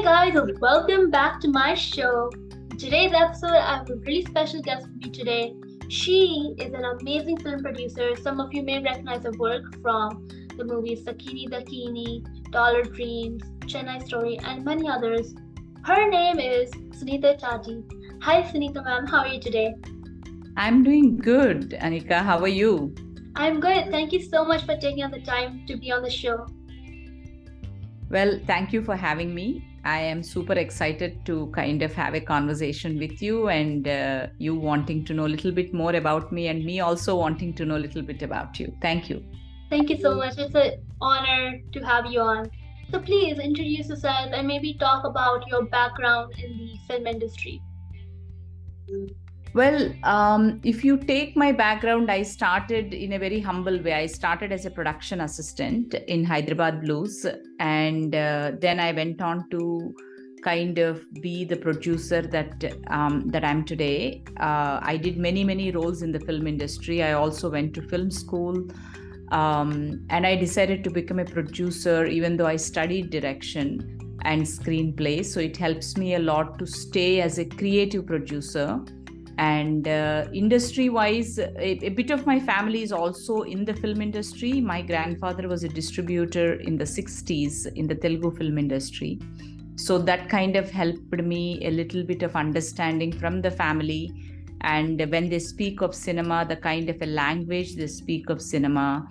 Hey guys, welcome back to my show. Today's episode, I have a really special guest with me today. She is an amazing film producer. Some of you may recognize her work from the movies Sakini Dakini, Dollar Dreams, Chennai Story, and many others. Her name is Sunitha Tati. Hi Sunitha ma'am, how are you today? I'm doing good, Anika. How are you? I'm good. Thank you so much for taking the time to be on the show. Well, thank you for having me. I am super excited to kind of have a conversation with you and you wanting to know a little bit more about me and me also wanting to know a little bit about you. Thank you. Thank you so much. It's an honor to have you on. So please introduce yourself and maybe talk about your background in the film industry. Well, if you take my background, I started in a very humble way. I started as a production assistant in Hyderabad Blues, and then I went on to kind of be the producer that I'm today. I did many roles in the film industry. I also went to film school, and I decided to become a producer, even though I studied direction and screenplay. So it helps me a lot to stay as a creative producer. And industry-wise, a bit of my family is also in the film industry. My grandfather was a distributor in the 60s in the Telugu film industry. So that kind of helped me a little bit of understanding from the family. And when they speak of cinema, the kind of a language they speak of cinema,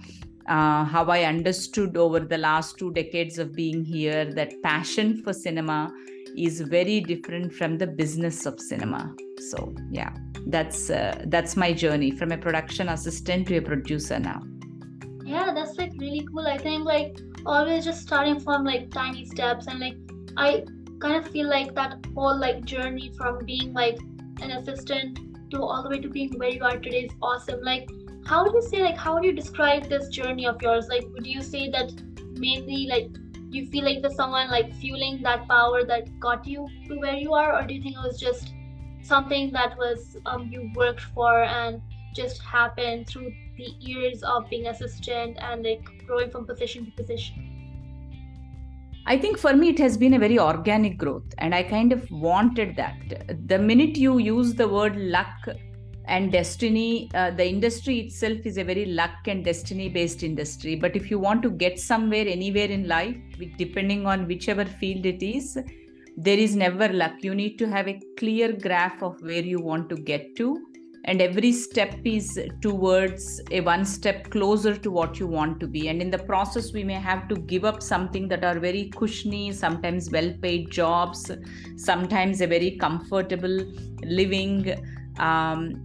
how I understood over the last 2 decades of being here, that passion for cinema is very different from the business of cinema. So yeah, that's my journey from a production assistant to a producer now. Yeah, that's like really cool. I think like always just starting from like tiny steps, and like I kind of feel like that whole like journey from being like an assistant to all the way to being where you are today is awesome. Like how would you say, like how would you describe this journey of yours? Like would you say that mainly like you feel like there's someone like fueling that power that got you to where you are, or do you think it was just something that was you worked for and just happened through the years of being assistant and like growing from position to position? I think for me, it has been a very organic growth, and I kind of wanted that. The minute you use the word luck and destiny, the industry itself is a very luck and destiny based industry. But if you want to get somewhere, anywhere in life, depending on whichever field it is, there is never luck. You need to have a clear graph of where you want to get to. And every step is towards a one step closer to what you want to be. And in the process, we may have to give up something that are very cushiony, sometimes well-paid jobs, sometimes a very comfortable living.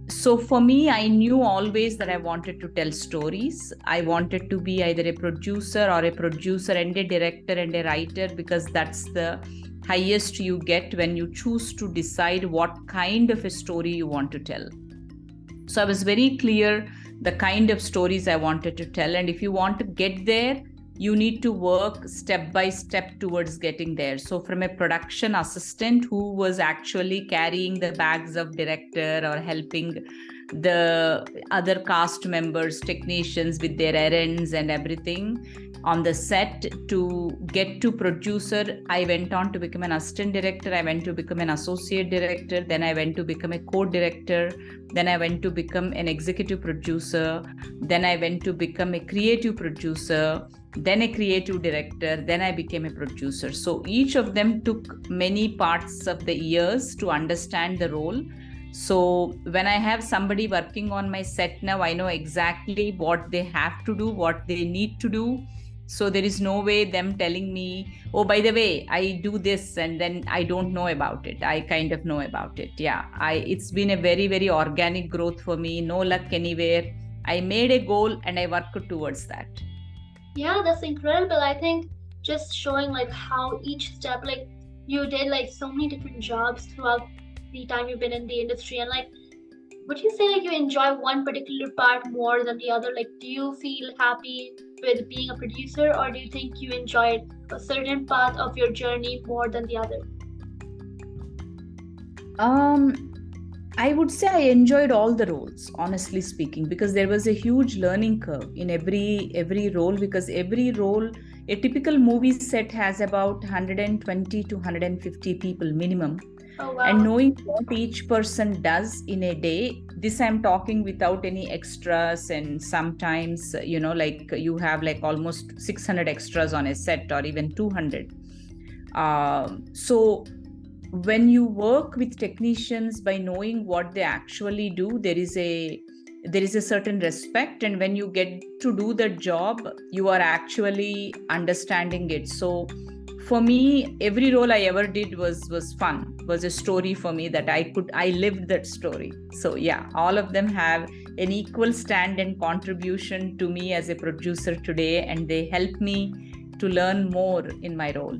So for me, I knew always that I wanted to tell stories. I wanted to be either a producer and a director and a writer, because that's the highest you get when you choose to decide what kind of a story you want to tell. So I was very clear the kind of stories I wanted to tell. And if you want to get there, you need to work step by step towards getting there. So from a production assistant who was actually carrying the bags of director or helping the other cast members, technicians with their errands and everything on the set, to get to producer, I went on to become an assistant director. I went to become an associate director. Then I went to become a co-director. Then I went to become an executive producer. Then I went to become a creative producer, then a creative director. Then I became a producer. So each of them took many parts of the years to understand the role. So when I have somebody working on my set now, I know exactly what they have to do, what they need to do. So there is no way them telling me, oh, by the way, I do this, and then I don't know about it. I kind of know about it. Yeah, it's been a very organic growth for me. No luck anywhere. I made a goal and I worked towards that. Yeah, that's incredible. I think just showing like how each step, like you did like so many different jobs throughout the time you've been in the industry, and like would you say like you enjoy one particular part more than the other? Like do you feel happy with being a producer, or do you think you enjoyed a certain part of your journey more than the other? I would say I enjoyed all the roles, honestly speaking, because there was a huge learning curve in every role, because every role a typical movie set has about 120 to 150 people minimum. Oh, wow. And knowing what each person does in a day, this I'm talking without any extras, and sometimes, like you have like almost 600 extras on a set or even 200. So when you work with technicians, by knowing what they actually do, there is a certain respect, and when you get to do the job, you are actually understanding it. So for me, every role I ever did was fun, was a story for me that I lived that story. So yeah, all of them have an equal stand and contribution to me as a producer today, and they help me to learn more in my role.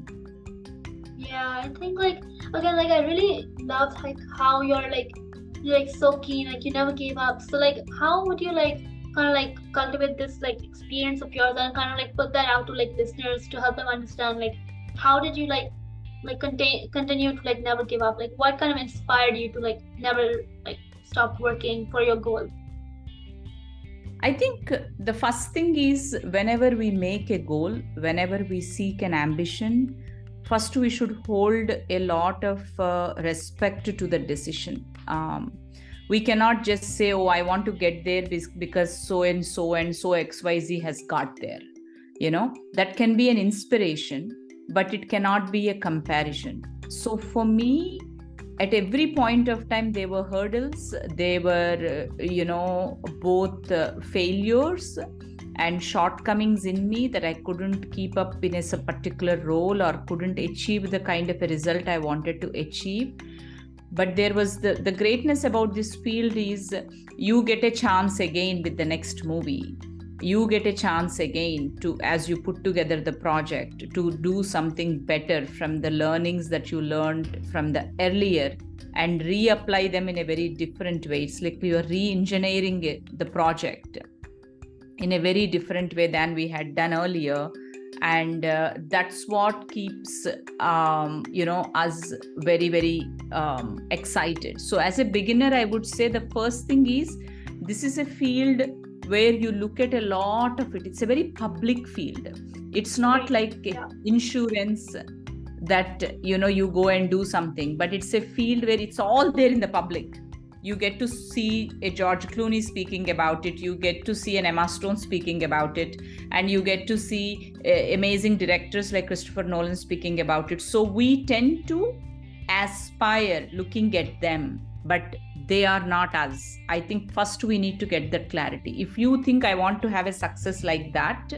Yeah, I think like again, like I really loved like how you're like so keen, like you never gave up. So like how would you like kind of like cultivate this like experience of yours and kind of like put that out to like listeners to help them understand like how did you like continue to like never give up? Like what kind of inspired you to like never like stop working for your goal? I think the first thing is, whenever we make a goal, whenever we seek an ambition, first we should hold a lot of respect to the decision. We cannot just say, oh, I want to get there because so and so XYZ has got there. That can be an inspiration, but it cannot be a comparison. So for me, at every point of time, there were hurdles. They were, both failures and shortcomings in me, that I couldn't keep up in a particular role or couldn't achieve the kind of a result I wanted to achieve. But there was the greatness about this field is you get a chance again with the next movie. You get a chance again to, as you put together the project, to do something better from the learnings that you learned from the earlier and reapply them in a very different way. It's like you are re-engineering the project in a very different way than we had done earlier. And that's what keeps us very, very excited. So as a beginner, I would say the first thing is, this is a field where you look at a lot of it. It's a very public field. It's not like insurance that you go and do something, but it's a field where it's all there in the public. You get to see a George Clooney speaking about it. You get to see an Emma Stone speaking about it. And you get to see amazing directors like Christopher Nolan speaking about it. So we tend to aspire looking at them, but they are not us. I think first we need to get that clarity. If you think I want to have a success like that,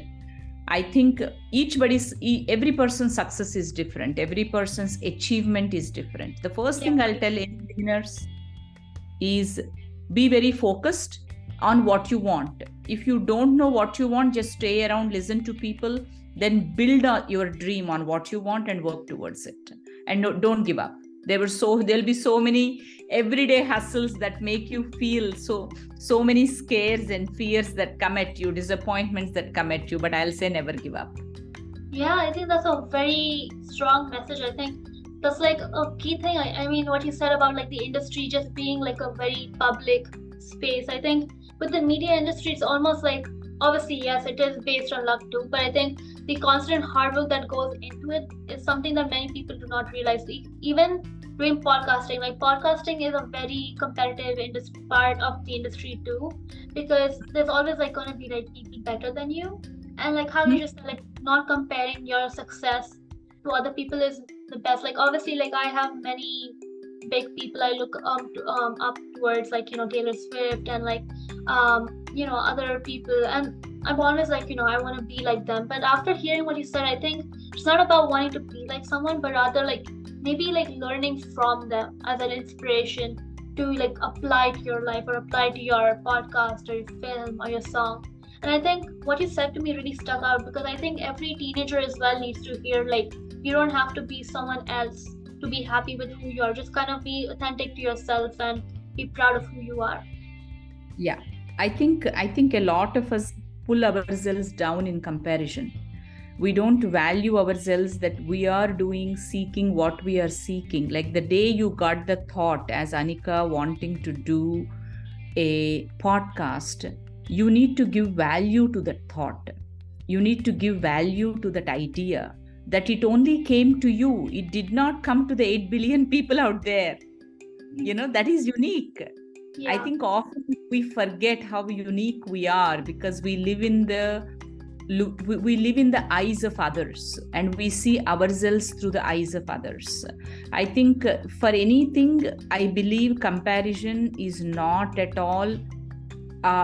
I think every person's success is different. Every person's achievement is different. The first thing I'll tell any beginners is be very focused on what you want. If you don't know what you want, just stay around, listen to people, then build your dream on what you want and work towards it. And don't give up. There'll be so many everyday hustles that make you feel so many scares and fears that come at you, disappointments that come at you, but I'll say never give up. Yeah, I think that's a very strong message. I think that's like a key thing. I mean, what you said about like the industry just being like a very public space. I think with the media industry, it's almost like, obviously, yes, it is based on luck too, but I think the constant hard work that goes into it is something that many people do not realize. Even doing podcasting, like podcasting is a very competitive part of the industry too, because there's always like going to be like people better than you. And like how you just said, like not comparing your success to other people is the best. Like obviously, like I have many big people I look up towards, like Taylor Swift and like other people, and I'm always like I want to be like them. But after hearing what you said, I think it's not about wanting to be like someone, but rather like maybe like learning from them as an inspiration to like apply to your life or apply to your podcast or your film or your song. And I think what you said to me really stuck out, because I think every teenager as well needs to hear like you don't have to be someone else to be happy with who you are. Just kind of be authentic to yourself and be proud of who you are. Yeah, I think a lot of us pull ourselves down in comparison. We don't value ourselves that we are seeking what we are seeking. Like the day you got the thought as Anika wanting to do a podcast, you need to give value to that thought. You need to give value to that idea, that it only came to you. It did not come to the 8 billion people out there. That is unique. Yeah. I think often we forget how unique we are because we live in the eyes of others, and we see ourselves through the eyes of others. I think for anything, I believe comparison is not at all.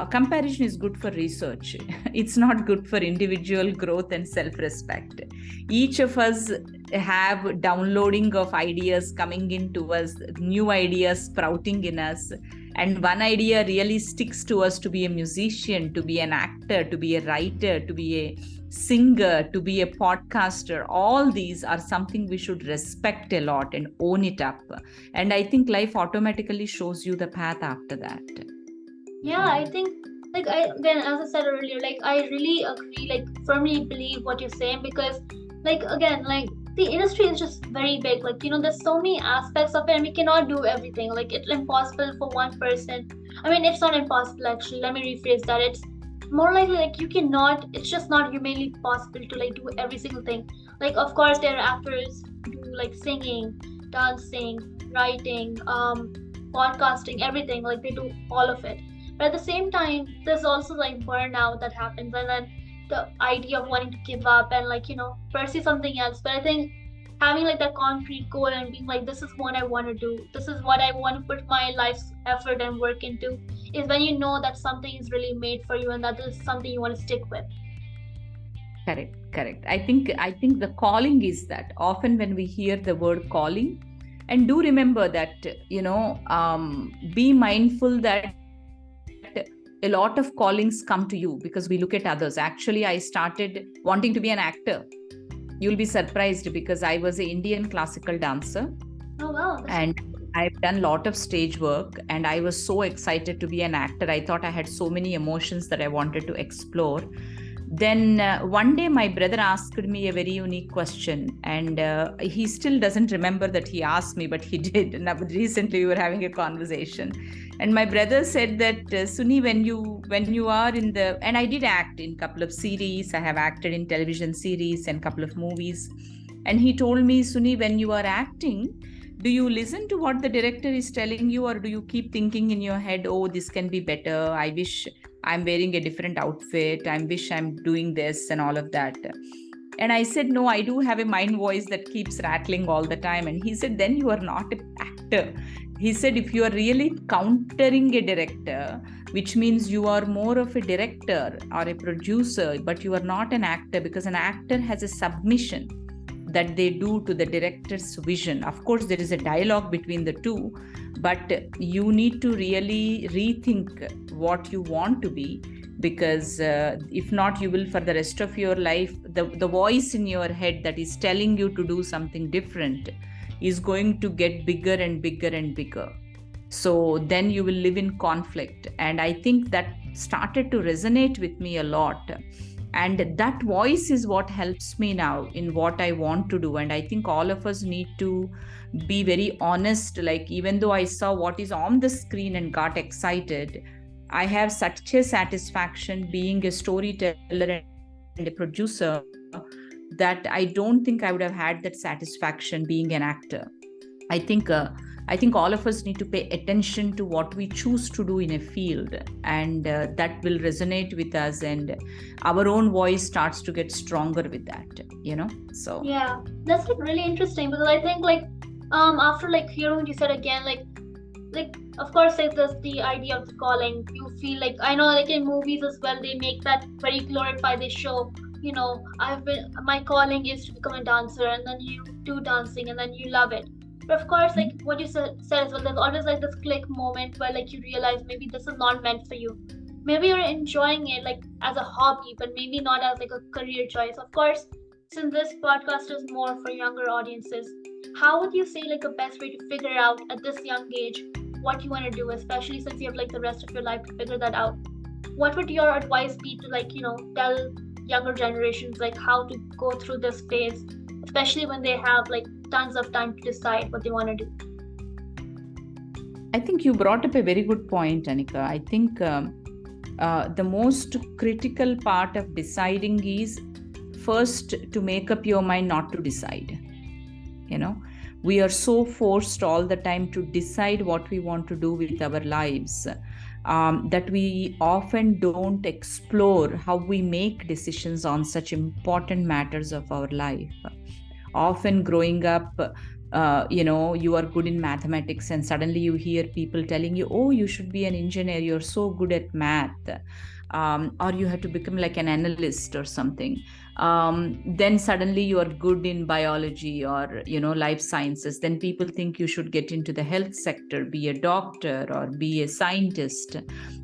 Comparison is good for research. It's not good for individual growth and self-respect. Each of us have downloading of ideas coming into us, new ideas sprouting in us. And one idea really sticks to us, to be a musician, to be an actor, to be a writer, to be a singer, to be a podcaster. All these are something we should respect a lot and own it up. And I think life automatically shows you the path after that. Yeah, I think, like, again, as I said earlier, like, I really agree, like, firmly believe what you're saying, because, like, again, like, the industry is just very big. Like, there's so many aspects of it, and we cannot do everything. Like, it's impossible for one person. I mean, it's not impossible, actually. Let me rephrase that. It's more likely, like, you cannot, it's just not humanly possible to, like, do every single thing. Like, of course, there are actors who do, like, singing, dancing, writing, podcasting, everything. Like, they do all of it. But at the same time, there's also like burnout that happens, and then the idea of wanting to give up and, like, pursue something else. But I think having like that concrete goal and being like, this is what I want to do, this is what I want to put my life's effort and work into, is when you know that something is really made for you and that is something you want to stick with. Correct. I think the calling is that. Often when we hear the word calling, and do remember that, be mindful that a lot of callings come to you because we look at others. Actually, I started wanting to be an actor. You'll be surprised because I was an Indian classical dancer. Oh, wow. And I've done a lot of stage work, and I was so excited to be an actor. I thought I had so many emotions that I wanted to explore. Then one day my brother asked me a very unique question, and he still doesn't remember that he asked me, but he did. And recently we were having a conversation, and my brother said that, Suni, when you are in the, and I did act in a couple of series. I have acted in television series and a couple of movies. And he told me, Suni, when you are acting, do you listen to what the director is telling you, or do you keep thinking in your head, oh, this can be better, I wish I'm wearing a different outfit, I wish I'm doing this and all of that? And I said, no, I do have a mind voice that keeps rattling all the time. And he said, then you are not an actor. He said, if you are really countering a director, which means you are more of a director or a producer, but you are not an actor, because an actor has a submission that they do to the director's vision. Of course, there is a dialogue between the two, but you need to really rethink what you want to be, because if not, you will, for the rest of your life, the voice in your head that is telling you to do something different is going to get bigger and bigger and bigger. So then you will live in conflict. And I think that started to resonate with me a lot. And that voice is what helps me now in what I want to do. And I think all of us need to be very honest. Like, even though I saw what is on the screen and got excited, I have such a satisfaction being a storyteller and a producer that I don't think I would have had that satisfaction being an actor. I think all of us need to pay attention to what we choose to do in a field, and that will resonate with us, and our own voice starts to get stronger with that, so. Yeah, that's like really interesting, because I think like after like hearing what you said again, like of course, like there's the idea of the calling. You feel like, I know, like in movies as well, they make that very glorified. They show, my calling is to become a dancer, and then you do dancing and then you love it. But of course, like what you said as well, there's always like this click moment where like you realize maybe this is not meant for you. Maybe you're enjoying it like as a hobby, but maybe not as like a career choice. Of course, since this podcast is more for younger audiences, how would you say like the best way to figure out at this young age what you want to do, especially since you have like the rest of your life to figure that out? What would your advice be to like, tell younger generations like how to go through this phase, especially when they have like tons of time to decide what they want to do? I think you brought up a very good point, Anika. I think the most critical part of deciding is first to make up your mind not to decide. We are so forced all the time to decide what we want to do with our lives, that we often don't explore how we make decisions on such important matters of our life. Often growing up, you are good in mathematics, and suddenly you hear people telling you, oh, you should be an engineer, you're so good at math, or you have to become like an analyst or something. Then suddenly you are good in biology or life sciences. Then people think you should get into the health sector, be a doctor or be a scientist.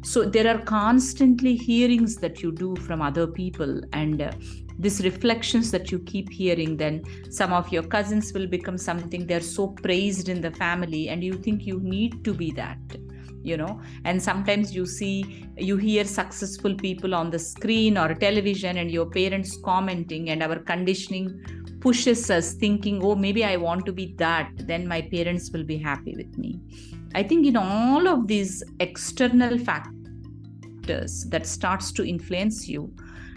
So there are constantly hearings that you do from other people, and these reflections that you keep hearing. Then some of your cousins will become something, they're so praised in the family, and you think you need to be that. And sometimes you hear successful people on the screen or television, and your parents commenting, and our conditioning pushes us thinking, oh, maybe I want to be that, then my parents will be happy with me. I think in all of these external factors that starts to influence you,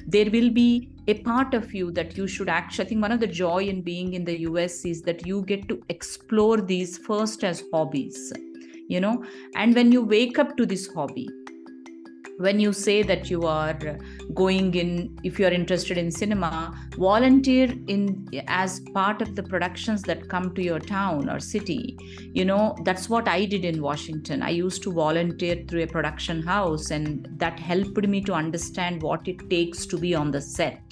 there will be a part of you that you should actually, I think one of the joy in being in the US is that you get to explore these first as hobbies. And when you wake up to this hobby, when you say that you are going in, if you are interested in cinema, volunteer in as part of the productions that come to your town or city. That's what I did in Washington. I used to volunteer through a production house, and that helped me to understand what it takes to be on the set.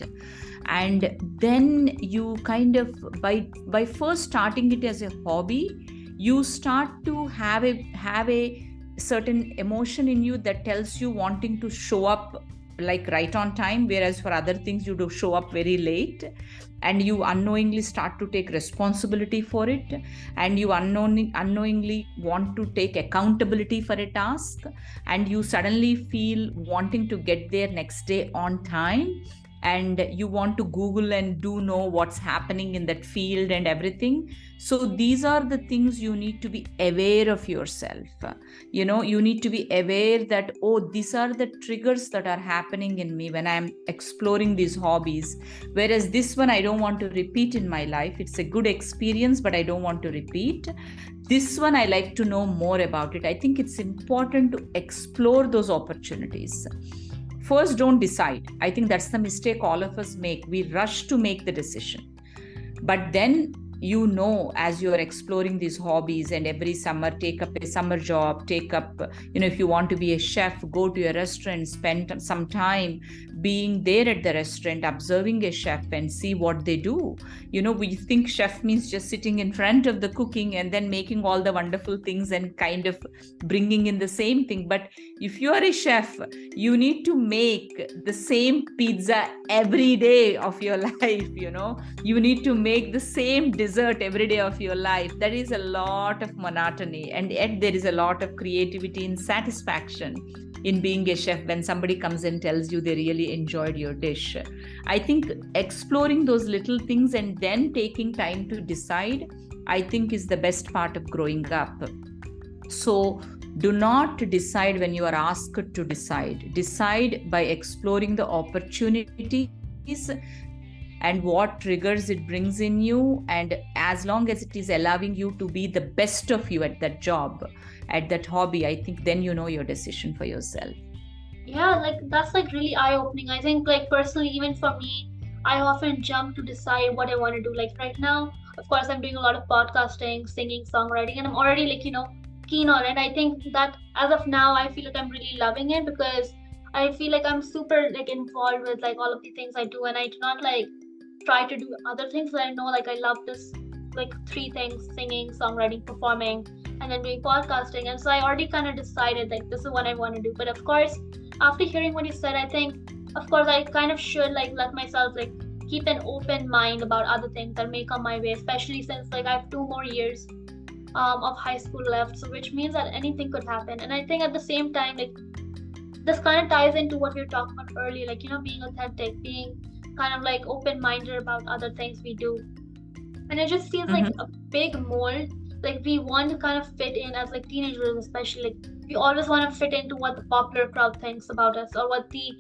And then you kind of, by first starting it as a hobby, you start to have a certain emotion in you that tells you wanting to show up like right on time, whereas for other things you do show up very late, and you unknowingly start to take responsibility for it, and you unknowingly want to take accountability for a task, and you suddenly feel wanting to get there next day on time, and you want to Google and know what's happening in that field and everything. So these are the things you need to be aware of yourself. You need to be aware that, oh, these are the triggers that are happening in me when I'm exploring these hobbies. Whereas this one, I don't want to repeat in my life. It's a good experience, but I don't want to repeat. This one, I like to know more about it. I think it's important to explore those opportunities. First, don't decide. I think that's the mistake all of us make. We rush to make the decision. But then, as you're exploring these hobbies, and every summer, take up a summer job, if you want to be a chef, go to a restaurant, spend some time being there at the restaurant, observing a chef and see what they do. We think chef means just sitting in front of the cooking and then making all the wonderful things and kind of bringing in the same thing. But if you are a chef, you need to make the same pizza every day of your life. You need to make the same dessert every day of your life. That is a lot of monotony, and yet there is a lot of creativity and satisfaction in being a chef when somebody comes and tells you they really enjoyed your dish. I think exploring those little things and then taking time to decide, I think, is the best part of growing up. So do not decide when you are asked to decide. Decide by exploring the opportunities and what triggers it brings in you. And as long as it is allowing you to be the best of you at that job, at that hobby, I think then you know your decision for yourself. Yeah, that's really eye-opening. I think personally, even for me, I often jump to decide what I want to do. Like right now, of course, I'm doing a lot of podcasting, singing, songwriting, and I'm already keen on it. I think that as of now, I feel like I'm really loving it, because I feel like I'm super involved with all of the things I do, and I do not try to do other things that I know I love this three things: singing, songwriting, performing, and then doing podcasting. And so I already kind of decided this is what I want to do. But of course, after hearing what you said, I think of course I kind of should let myself keep an open mind about other things that may come my way, especially since I have 2 more years of high school left, so which means that anything could happen. And I think at the same time, this kind of ties into what we were talking about earlier, being authentic, being kind of open-minded about other things we do. And it just feels like a big mold. We want to kind of fit in as teenagers, especially we always want to fit into what the popular crowd thinks about us, or what the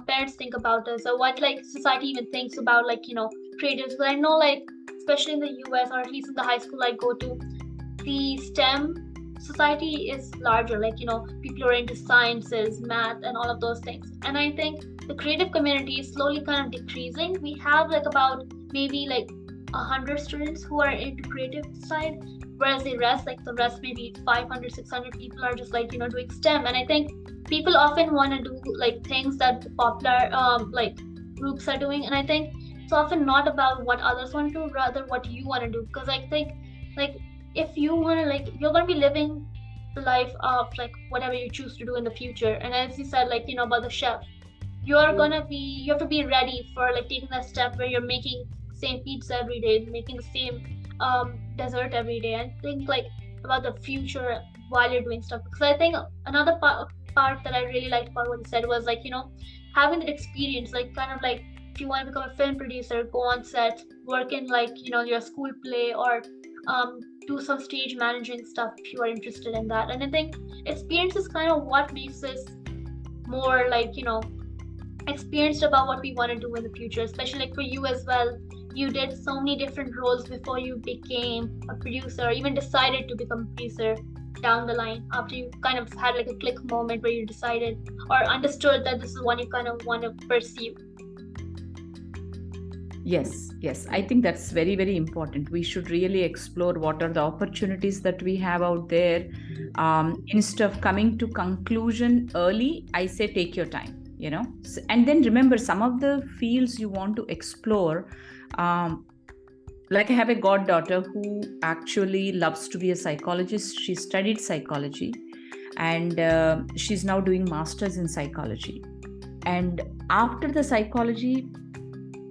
parents think about us, or what like society even thinks about like creatives. But I know like especially in the US, or at least in the high school I go to, the STEM society is larger. Like people are into sciences, math, and all of those things. And I think the creative community is slowly kind of decreasing. We have like about maybe like 100 students who are into creative side, whereas the rest maybe 500, 600 people are just like doing STEM. And I think people often want to do like things that the popular like groups are doing. And I think it's often not about what others want to do, rather what you want to do. Because I think like if you want to, like, you're going to be living the life of like whatever you choose to do in the future. And as you said, like about the chef, you have to be ready for like taking that step where you're making the same pizza every day, making the same dessert every day, and think like about the future while you're doing stuff. Because I think another part that I really liked about what you said was like having that experience, like kind of like if you want to become a film producer, go on set, work in like your school play, or do some stage managing stuff if you are interested in that. And I think experience is kind of what makes us more like experienced about what we want to do in the future. Especially like for you as well, you did so many different roles before you became a producer, or even decided to become a producer down the line, after you kind of had like a click moment where you decided or understood that this is what you kind of want to pursue. Yes, I think that's very, very important. We should really explore what are the opportunities that we have out there. Instead of coming to conclusion early, I say take your time, and then remember some of the fields you want to explore. Like I have a goddaughter who actually loves to be a psychologist. She studied psychology, and she's now doing masters in psychology. And after the psychology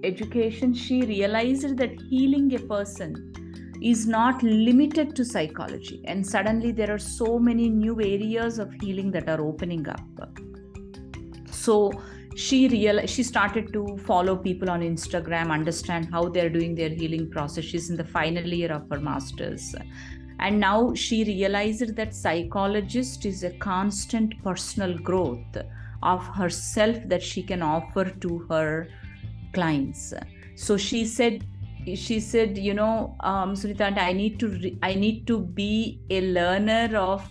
education, she realized that healing a person is not limited to psychology. And suddenly there are so many new areas of healing that are opening up. So she started to follow people on Instagram, understand how they're doing their healing process. She's in the final year of her master's. And now she realized that psychologist is a constant personal growth of herself that she can offer to her clients. So she said, Sunitha, I need to be a learner of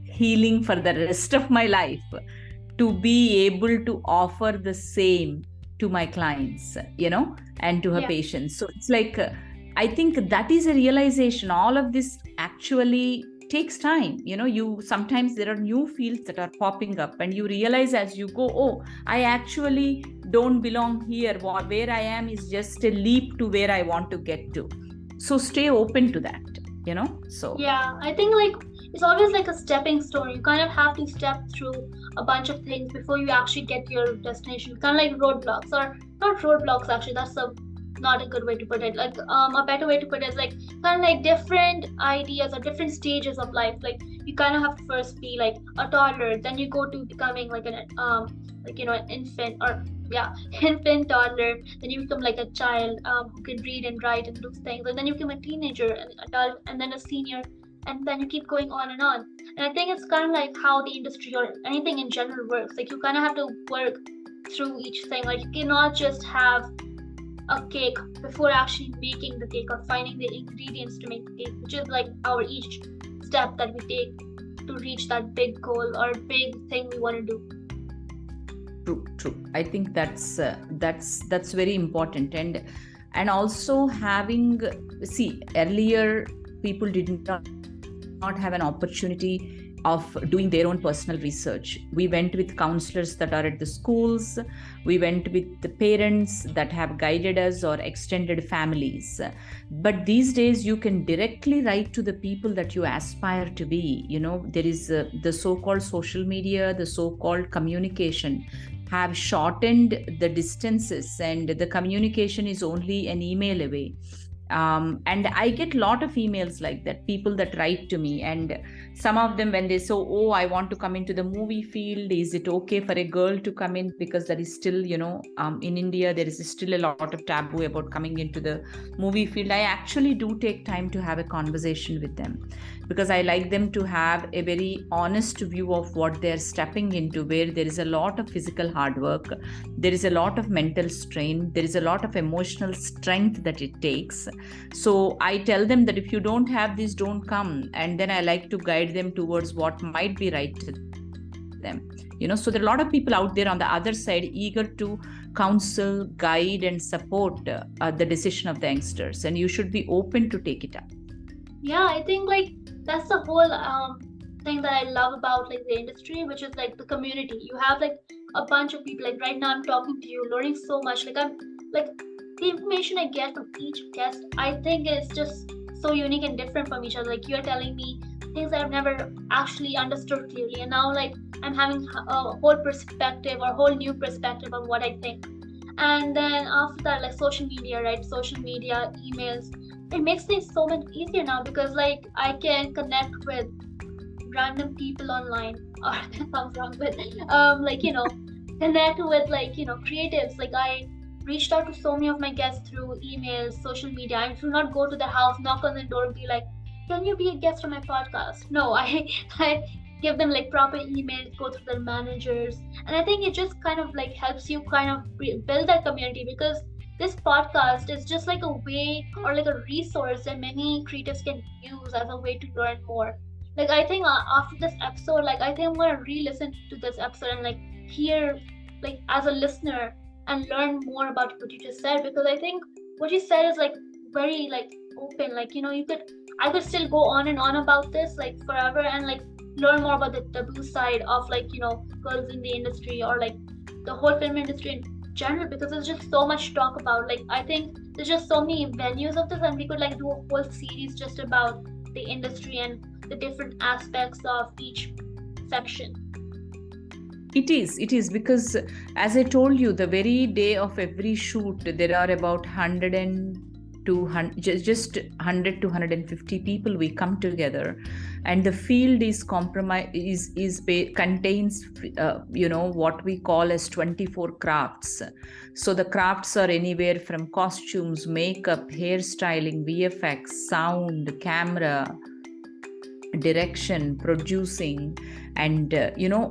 healing for the rest of my life, to be able to offer the same to my clients, and to her patients. So it's like, I think that is a realization. All of this actually takes time. Sometimes there are new fields that are popping up, and you realize as you go, oh, I actually don't belong here. Where I am is just a leap to where I want to get to. So stay open to that, so. Yeah, I think like it's always like a stepping stone. You kind of have to step through a bunch of things before you actually get to your destination. Kind of like roadblocks, or not roadblocks actually, that's not a good way to put it. Like a better way to put it is like kind of like different ideas or different stages of life. Like you kind of have to first be like a toddler, then you go to becoming like an infant, or infant, toddler, then you become like a child who can read and write and do things, and then you become a teenager, an adult, and then a senior, and then you keep going on and on. And I think it's kind of like how the industry or anything in general works. Like you kind of have to work through each thing. Like you cannot just have a cake before actually making the cake, or finding the ingredients to make the cake, which is like our each step that we take to reach that big goal or big thing we want to do. True. I think that's very important. And also having, earlier people did not have an opportunity of doing their own personal research. We went with counselors that are at the schools. We went with the parents that have guided us, or extended families. But these days you can directly write to the people that you aspire to be. There is the so-called social media, the so-called communication have shortened the distances, and the communication is only an email away. And I get a lot of emails like that, people that write to me, and some of them, when they say, oh, I want to come into the movie field, is it okay for a girl to come in? Because there is still, in India, there is still a lot of taboo about coming into the movie field. I actually do take time to have a conversation with them, because I like them to have a very honest view of what they're stepping into, where there is a lot of physical hard work, there is a lot of mental strain, there is a lot of emotional strength that it takes. So I tell them that if you don't have this, don't come. And then I like to guide them towards what might be right to them. So there are a lot of people out there on the other side eager to counsel, guide, and support the decision of the youngsters, and you should be open to take it up. Yeah, I think like that's the whole thing that I love about like the industry, which is like the community. You have like a bunch of people. Like right now, I'm talking to you, learning so much. Like I'm like the information I get from each guest, I think is just so unique and different from each other. Like you're telling me things I've never actually understood clearly, and now like I'm having a whole perspective or whole new perspective on what I think. And then after that, like social media, right? Social media, emails, it makes things so much easier now, because like I can connect with random people online, or that sounds wrong, but connect with creatives. Like I reached out to so many of my guests through emails, social media. I do not go to the house, knock on the door, and be like, can you be a guest on my podcast? No, I give them like proper emails, go through their managers. And I think it just kind of like helps you kind of build that community, because this podcast is just like a way or like a resource that many creatives can use as a way to learn more. Like I think after this episode, like I think I'm gonna re-listen to this episode and like hear like as a listener and learn more about what you just said, because I think what you said is like very like open. Like I could still go on and on about this like forever, and like learn more about the taboo side of like girls in the industry, or like the whole film industry in general, because there's just so much to talk about. Like I think there's just so many venues of this, and we could like do a whole series just about the industry and the different aspects of each section. It is because, as I told you, the very day of every shoot, there are about 100 to 150 people we come together, and the field is contains what we call as 24 crafts. So the crafts are anywhere from costumes, makeup, hairstyling, VFX, sound, camera, direction, producing, and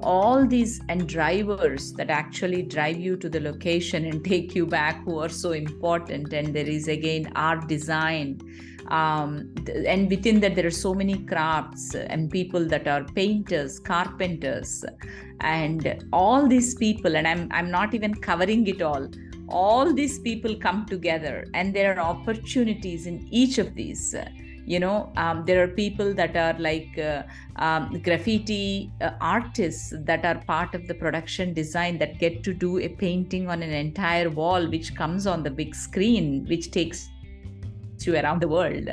all these, and drivers that actually drive you to the location and take you back, who are so important. And there is again art design, and within that there are so many crafts and people that are painters, carpenters, and all these people, and I'm not even covering it all these people come together, and there are opportunities in each of these. There are people that are like graffiti artists that are part of the production design, that get to do a painting on an entire wall, which comes on the big screen, which takes you around the world.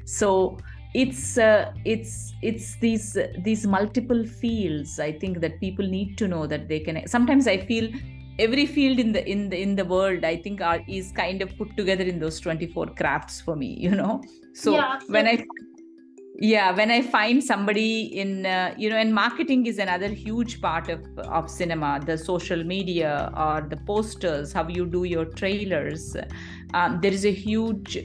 So it's these multiple fields, I think, that people need to know that they can. Sometimes I feel every field in the world, I think, is kind of put together in those 24 crafts for me, So yeah, when I find somebody in, and marketing is another huge part of cinema, the social media or the posters, how you do your trailers. There is a huge,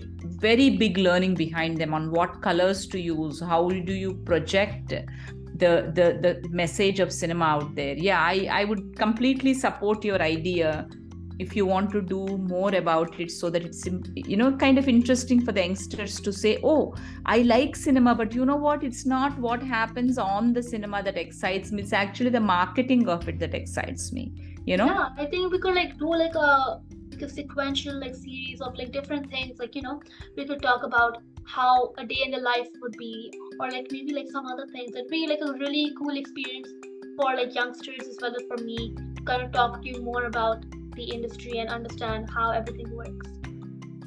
very big learning behind them on what colors to use, how do you project the message of cinema out there. Yeah, I would completely support your idea if you want to do more about it, so that it's kind of interesting for the youngsters to say, oh, I like cinema, but you know what, it's not what happens on the cinema that excites me, it's actually the marketing of it that excites me. Yeah, I think we could like do like a sequential like series of like different things. Like we could talk about how a day in the life would be, or like maybe like some other things. It'd be like a really cool experience for like youngsters as well as for me, kind of talk to you more about the industry and understand how everything works.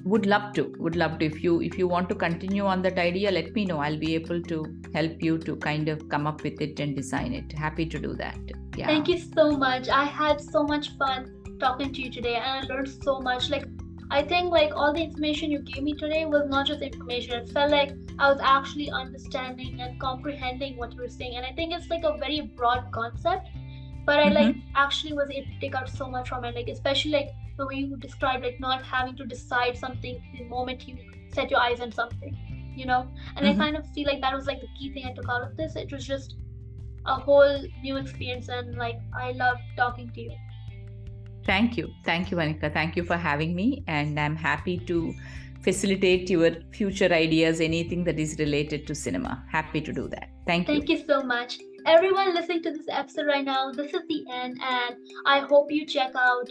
Would love to. If you want to continue on that idea, let me know. I'll be able to help you to kind of come up with it and design it. Happy to do that. Yeah. Thank you so much. I had so much fun talking to you today, and I learned so much. Like I think like all the information you gave me today was not just information. It felt like I was actually understanding and comprehending what you were saying. And I think it's like a very broad concept, but I like actually was able to take out so much from it. Like especially like the way you described like not having to decide something the moment you set your eyes on something, you know? And I kind of feel like that was like the key thing I took out of this. It was just a whole new experience, and like I loved talking to you. Thank you, Anika. Thank you for having me, and I'm happy to facilitate your future ideas, anything that is related to cinema. Happy to do that. Thank you. Thank you so much. Everyone listening to this episode right now, this is the end, and I hope you check out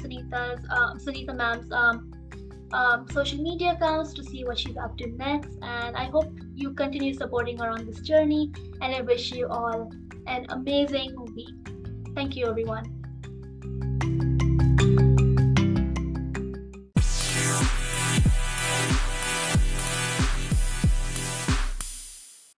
Sunitha ma'am's social media accounts to see what she's up to next. And I hope you continue supporting her on this journey. And I wish you all an amazing week. Thank you, everyone.